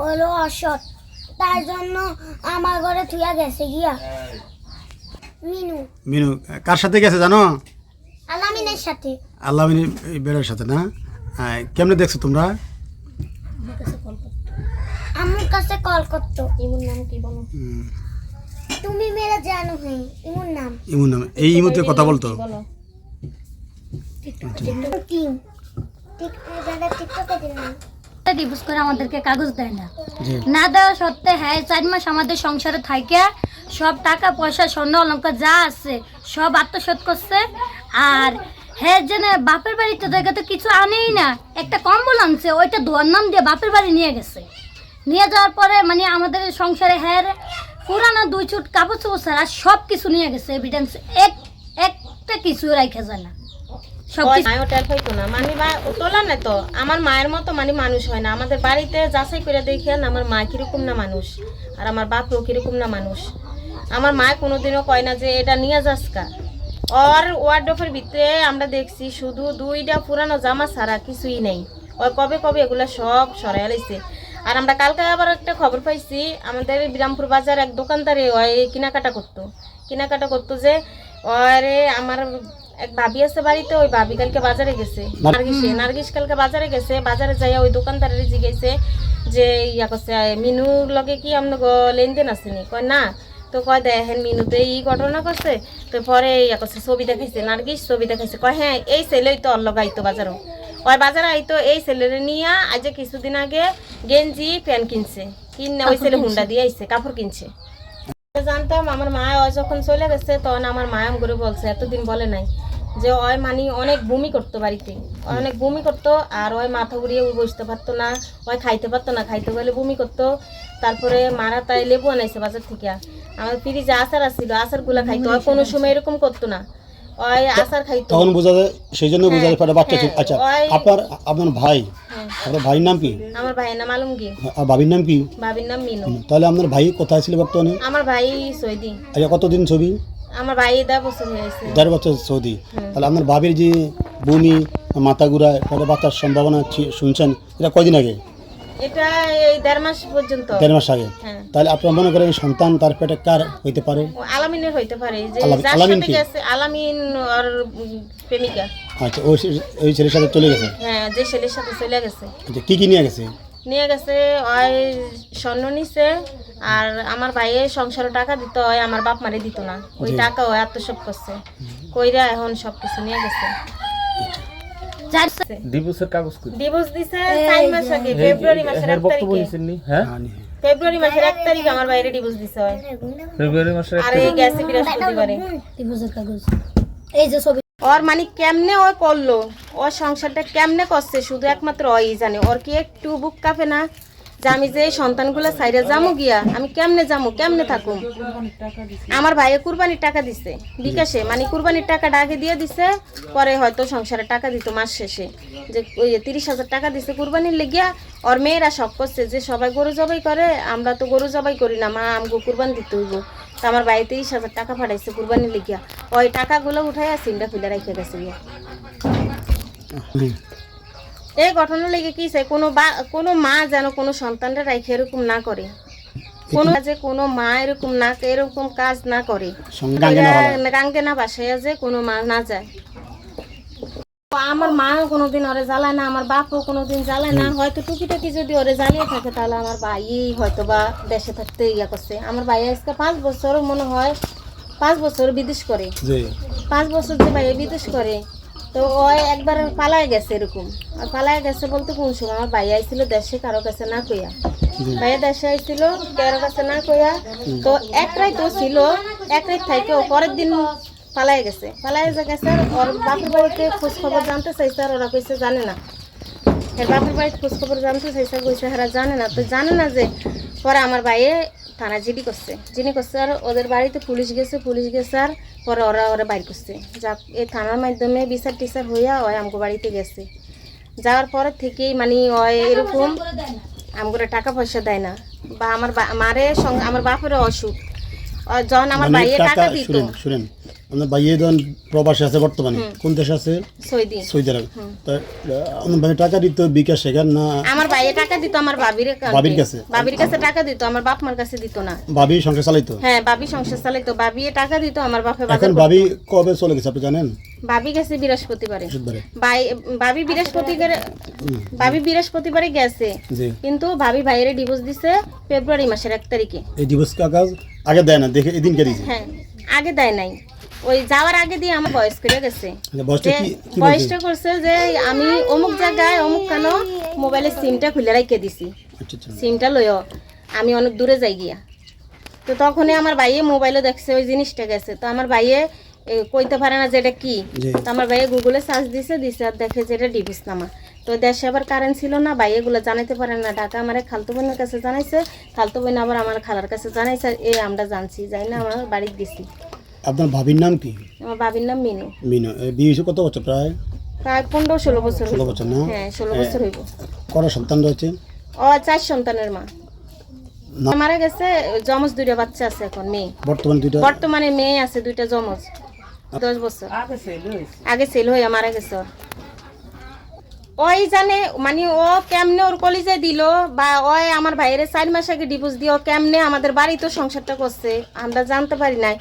হলো অসৎ, তার জন্য আমার ঘরে থুয়া গেছে গিয়া। মিনু মিনু কার সাথে গেছে জানো? আলামিনের সাথে। আল্লামিনী বেড়ার সাথে না? কেমনে দেখছো তোমরা? আমার কাছে কল করতো। ইমুর নাম কি বলো? তুমি মেরা জানো হে ইমুর নাম। ইমুর নাম, এই ইমুতে কথা বলতো? ডিভোর্স করে আমাদেরকে কাগজ দেয় না, না দেওয়া সত্ত্বে হ্যাঁ 4 মাস আমাদের সংসারে থাকে সব টাকা পয়সা স্বর্ণ অলঙ্কার যা আছে সব আত্মসাৎ করছে। আর হ্যাঁ যেন বাপের বাড়িতে জায়গা তো কিছু আনেই না, একটা কম্বল আনছে ওইটা ধোয়ার নাম দিয়ে বাপের বাড়ি নিয়ে গেছে। নিয়ে যাওয়ার পরে মানে আমাদের সংসারে হ্যাঁ পুরানা 2 চুট কাপড় চোপড় আর সব কিছু নিয়ে গেছে, এভিডেন্স একটা কিছু রাখা যায় না। আমার মায়ের মতো মানে মানুষ হয় না। আমাদের বাড়িতে যাচাই করে দেখেন আমার মা কিরকম না মানুষ, আর আমার বাপও কিরকম না মানুষ। আমার মা কোনোদিনও কয় না যে এটা নিয়ে যাসকা। ওর ওয়ার্ডরোবের ভিতরে আমরা দেখছি শুধু 2টা পুরানো জামা ছাড়া কিছুই নেই। ওই কবে কবে এগুলো সব সরাই লাইছে। আর আমরা কালকে আবার একটা খবর পাইছি, আমাদের বিরামপুর বাজার এক দোকানদারে ওই কেনাকাটা করতো যে ওরে আমার এক ভাবি আছে বাড়িতে, ওই ভাবি কালকে বাজারে গেছে, নার্গিস কালকে বাজারে গেছে। বাজারে যাইয়া ওই দোকানদারের জিজ্ঞাসে যে ইয়া করছে মিনুর লগে কি আপনার লেনদেন আসেনি? কয় না। তো কয় দেখেন মিনুতে এই ঘটনা করছে। তো পরে ইয়া করছে ছবি দেখাইছে, নার্গিস ছবি দেখাইছে। কয় হ্যাঁ এই ছেলেই তো অল্লগ আইতো বাজারও, ওই বাজারে আইতো এই ছেলেরে নিয়ে। আজ কিছুদিন আগে গেঞ্জি প্যান্ট কিনছে, কিনে ওই ছেলে হুন্ডা দিয়ে আইছে, কাপড় কিনছে। জানতাম আমার মা যখন চলে গেছে তখন আমার মায়াম করে বলছে, এতদিন বলে নাই যে ওই মানে অনেক বমি করতো বাড়িতে, অনেক বমি করতো। আর ওই মাথা ঘুরিয়ে বসতে পারতো না, ওই খাইতে পারতো না, খাইতে গেলে বমি করতো। তারপরে মারা তাই লেবু আনাইছে বাজার থেকে। আমার ফ্রিজে আচার আসছিল, আচারগুলা খাইতো। ওই কোনো সময় এরকম করতো না, ওই আচার খাইতো। তখন বোঝা যায়, সেই জন্য বোঝা যায় বাচ্চা ছিল। আচ্ছা আপনার ভাই, আপনার ভাইয়ের নাম কি? আমার ভাইয়ের নাম আলমগীর। আর ভাবির নাম কি? ভাবির নাম মিনু। তাহলে আপনার ভাই কোথায় ছিল বর্তমানে? আমার ভাই সৌদি। আচ্ছা কতদিন ছবি? আমার ভাই 10 বছর হয়েছে। 10 বছর সৌদি। তাহলে আপনার ভাবির যে বমি মাথা ঘুরা তাহলে বাচ্চার সম্ভাবনা শুনছেন, এটা কয়দিন আগে? এটা এই 1.5 মাস পর্যন্ত। 1.5 মাস আগে। তাহলে আপনারা মনে করেন সন্তান তার পেটে কার হইতে পারে? আলামিনের হইতে পারে, যে যার সাথে গেছে আলামিন আর প্রেমিকা। আচ্ছা ওই ছেলের সাথে চলে গেছে? হ্যাঁ যে ছেলের সাথে চলে গেছে। আচ্ছা কি নিয়ে গেছে? নিয়ে গেছে ওই স্বর্ণ নিছে। আর আমার ভাইয়ের সংসারে টাকা দিত, ওই আমার বাপ মারে দিত না, ওই টাকা ওই আত্মসাৎ করছে কইরা এখন সবকিছু নিয়ে গেছে। ডিভোর্সের কাগজ কই? ডিভোর্স দিছে 4 মাস আগে, ফেব্রুয়ারি মাসের 1 বক্তব্য তারিখে। নিছেন নি? হ্যাঁ ফেব্রুয়ারি মাসের 1 তারিখে আমার বাইরে ডিভোর্স দিছে হয়। ফেব্রুয়ারি মাসের 1 আর এই গেছে বৃহস্পতিবারে ডিভোর্সের কাগজ। এই যে ছবি ওর মানে কেমনে ও করলো, ওর সংসারটা কেমনে করছে শুধু একমাত্র ওই জানে। ওর কি একটু বুক কাঁপে না যে আমি যে সন্তানগুলো সাইডে যামু গিয়া আমি কেমনে যামু, কেমনে থাকুম? আমার ভাইয়ে কুরবানির টাকা দিছে বিকাশে, মানে কুরবানির টাকাটা আগে দিয়ে দিছে, পরে হয়তো সংসারে টাকা দিত মাস শেষে। যে ওই 30,000 টাকা দিছে কুরবানির লেগিয়া। ওর মেয়েরা শখ করছে যে সবাই গরু জবাই করে, আমরা তো গরু জবাই করি না, মা আমগো কুরবানি দিতে হইব। তো আমার ভাই 30,000 টাকা পাঠাইছে কুরবানির লেগিয়া। ওই টাকাগুলো উঠাইয়া সিমটা খুলে রেখে গেছে গিয়া। এই ঘটনা লেগে কি চাই, কোনো মা যেন কোনো সন্তানরা রাইখে এরকম না করে, কোনো মা এরকম কাজ না করে, গাঙ্গে না বাসায় যে কোনো মা না যায়। আমার মা কোনোদিন ওরে জ্বালায় না, আমার বাপও কোনোদিন জ্বালায় না। হয়তো টুকিটাকি যদি ওরে জ্বালিয়ে থাকে তাহলে আমার ভাই হয়তো বা দেশে থাকতে ইয়া করছে। আমার ভাই আজকে 5 বছর মনে হয় 5 বছর বিদেশ করে, 5 বছর যে ভাই বিদেশ করে। তো ওই একবার পালায় গেছে এরকম। আর পালায় গেছে বলতে কোন সময় আমার ভাই আইছিল দেশে কারো কাছে না কইয়া, ভাইয়া দেশে আইছিল কারো কাছে না কইয়া। তো এক রাত তো ছিল, এক রাত থেকে পরের দিন পালায় গেছে। ওর বাপের বাড়িতে খোঁজ খবর জানতে চাইছে, আর ওরা কইছে জানে না। এর বাপের বাড়িতে খোঁজ খবর জানতে চাইছে, কইছে হারা জানে না। তো জানে না যে পরে আমার ভাইয়ে থানা জিডি করছে আর ওদের বাড়িতে পুলিশ গেছে আর পরে ওরা বাইর করছে। যাক এই থানার মাধ্যমে বিচার টিচার হইয়া ওই আমগো বাড়িতে গেছে। যাওয়ার পরের থেকেই মানে ওই এরকম আমগোরা টাকা পয়সা দেয় না, বা আমার মারে আমার বাপেরও অসুখ। যখন আমার ভাইয়ে টাকা দিত, শুনেন আপনার ভাইয়ে ধরেন প্রবাসে আছে বর্তমানে, কোন দেশে আছে? সৌদি। সৌদি আরব। তা আপনার ভাই টাকা দিত বিকাশ শেখার না? আমার ভাইয়ে টাকা দিত আমার বাবির বাবির কাছে? বাবির কাছে টাকা দিত, আমার বাপ মার কাছে দিত না। ভাবি সংসার চালাইতো? হ্যাঁ, বাবি সংসার চালাইতো, বাবি টাকা দিত, আমার বাপে বাজার এখন করতো। ভাবি কবে চলে গেছে আপনি জানেন? বাবি গেছে বৃহস্পতিবারে। বুধবারে। বাবি বৃহস্পতিবারে গেছে, জি। কিন্তু ভাবি ভাইয়ের ডিভোর্স দিছে ফেব্রুয়ারি মাসের 1 তারিখে। এই ডিভোর্স কাগজ আগে দেয় না, দেখে এদিন কে দিয়েছে? হ্যাঁ, আগে দেয় নাই, ওই যাওয়ার আগে দিয়ে আমার বয়স করে গেছে। বয়সটা যে কি বয়সটা করছে যে আমি অমুক জায়গায় অমুক কেন মোবাইলের সিমটা খুলে রাখতে দিছি, আচ্ছা আচ্ছা। সিমটা লইও আমি অনেক দূরে যাই গিয়া। তো তখনই আমার ভাইয়ে মোবাইলে দেখছে ওই জিনিসটা গেছে, তো আমার ভাইয়ে কইতে পারে না যে এটা কি। জি। তো আমার ভাইয়ে গুগলে সার্চ দিছে আর দেখে যে এটা ডিভোর্স নামা। তো দেশে আবার কারেন্ট ছিল না, ভাই এগুলো জানাইতে পারে না, ঢাকা আমার এক খালতো বোনের কাছে জানাইছে, খালতো বোন আবার আমার খালার কাছে জানাইছে, আমরা জানছি, যাই না আমার বাড়িতে গেছি। আপনার ভাবির নাম কি? আমার বাবির নাম মিনু। মিনা। বিয়ে হয়েছে কত বছর? প্রায় প্রায় 15-16 বছর 16 হইব। বছর না? হ্যাঁ, 16 বছর হইব। করা সন্তান রয়েছে? ও 4 সন্তানের মা। না। মারা গেছে, জমজ 2টা বাচ্চা আছে এখন, মেয়ে। বর্তমানে দুইটা? বর্তমানে মেয়ে আছে 2টা জমজ, 10 বছর আগে ছেলে হয়ে মারা গেছে ওর। ওই জানে মানে ও কেমনে ওর কলিজে দিল, বা ওই আমার ভাইয়ের 4 মাস আগে ডিভোর্স দিয়ে ও কেমনে আমাদের বাড়িতে সংসারটা করছে আমরা জানতে পারি নাই।